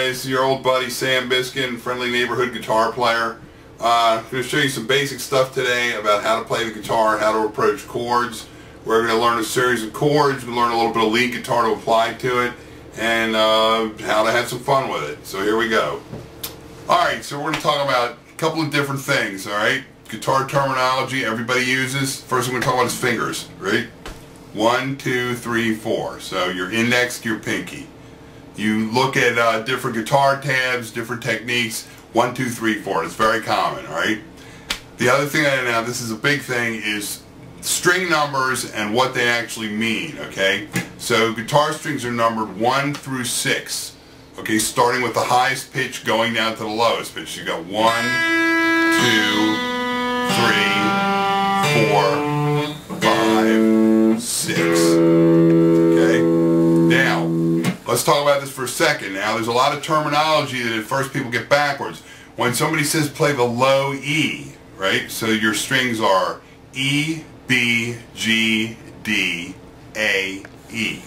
guys, your old buddy Sam Biskin, friendly neighborhood guitar player. I'm going to show you some basic stuff today about how to play the guitar, how to approach chords. We're going to learn a series of chords, we're going to learn a little bit of lead guitar to apply to it, and how to have some fun with it. So here we go. Alright, so we're going to talk about a couple of different things, alright? Guitar terminology everybody uses. First I'm going to talk about is fingers, right? 1, 2, 3, 4. So your index to your pinky. You look at different guitar tabs, different techniques. 1, 2, 3, 4. It's very common, alright? The other thing now, this is a big thing, is string numbers and what they actually mean, okay? So guitar strings are numbered 1 through 6. Okay, starting with the highest pitch going down to the lowest pitch. You got 1, 2, 3, 4, 5, 6. Okay? Now, let's talk about this for a second. Now, there's a lot of terminology that at first people get backwards. When somebody says play the low E, right? So your strings are E, B, G, D, A, E.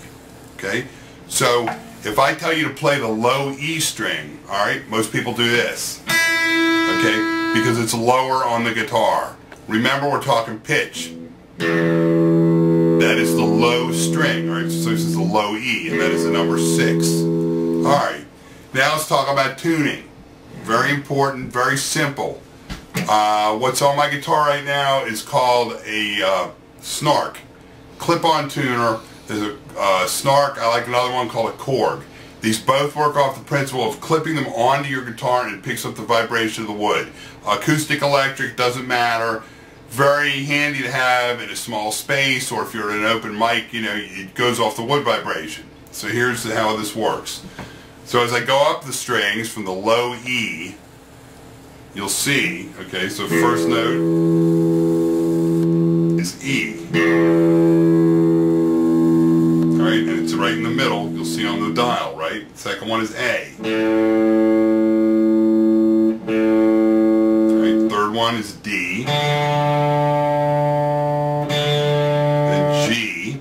Okay? So if I tell you to play the low E string, alright, most people do this. Okay? Because it's lower on the guitar. Remember, we're talking pitch. That is the low string, alright? So this is the low E, and that is the number 6. Alright. Now let's talk about tuning. Very important, very simple. What's on my guitar right now is called a snark. Clip-on tuner. There's a snark. I like another one called a chord. These both work off the principle of clipping them onto your guitar and it picks up the vibration of the wood. Acoustic, electric, doesn't matter. Very handy to have in a small space, or if you're at an open mic, you know, it goes off the wood vibration. So here's how this works. So as I go up the strings from the low E, you'll see, okay, so first note is E. Alright, and it's right in the middle, you'll see on the dial, right? Second one is A. Alright, third one is D. Then G.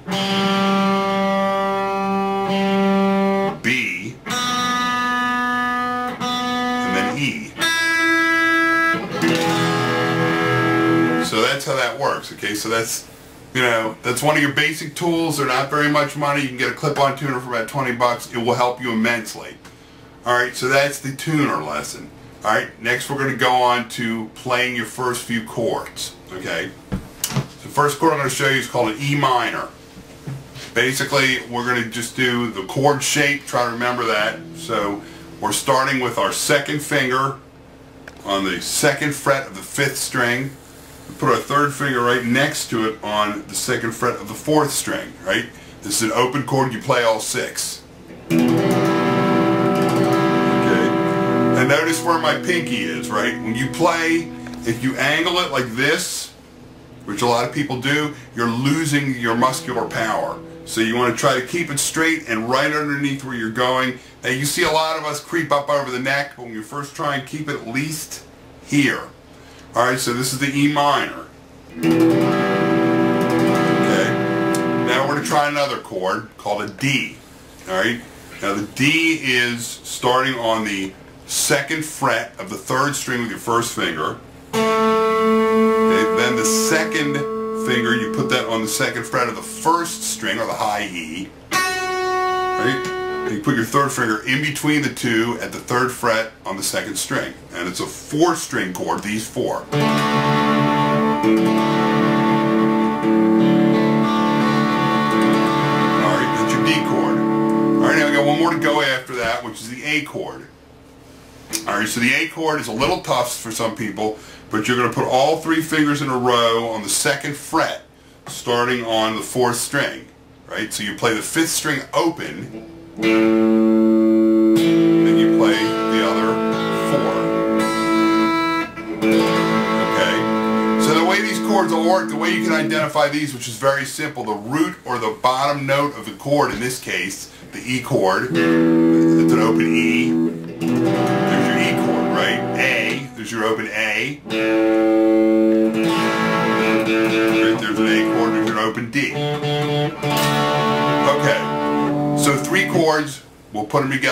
B. And then E. So that's how that works, okay? So that's, you know, that's one of your basic tools. They're not very much money. You can get a clip-on tuner for about 20 bucks. It will help you immensely. Alright, so that's the tuner lesson. Alright, next we're going to go on to playing your first few chords, okay? The first chord I'm going to show you is called an E minor. Basically, we're going to just do the chord shape. Try to remember that. So we're starting with our second finger on the second fret of the 5th string. We put our third finger right next to it on the second fret of the 4th string, right? This is an open chord. You play all 6. Okay. And notice where my pinky is, right? When you play, if you angle it like this, which a lot of people do, you're losing your muscular power. So you want to try to keep it straight and right underneath where you're going. Now you see a lot of us creep up over the neck, but when you first try and keep it at least here. Alright, so this is the E minor. Okay. Now we're going to try another chord called a D. Alright. Now the D is starting on the 2nd fret of the 3rd string with your first finger. Okay. Then the 2nd finger, you put that on the 2nd fret of the 1st string, or the high E. Right? And you put your 3rd finger in between the two at the 3rd fret on the 2nd string. And it's a 4-string chord, these 4. Alright, that's your D chord. Alright, now we got one more to go after that, which is the A chord. Alright, so the A chord is a little tough for some people, but you're going to put all 3 fingers in a row on the 2nd fret, starting on the 4th string. Right? So you play the 5th string open, then you play the other 4. Okay? So the way these chords will work, the way you can identify these, which is very simple, the root or the bottom note of the chord, in this case, the E chord, it's an open E. There's your E chord, right? A, there's your open A. Right, there's an A chord, there's your open D. Okay, so 3 chords, we'll put them together.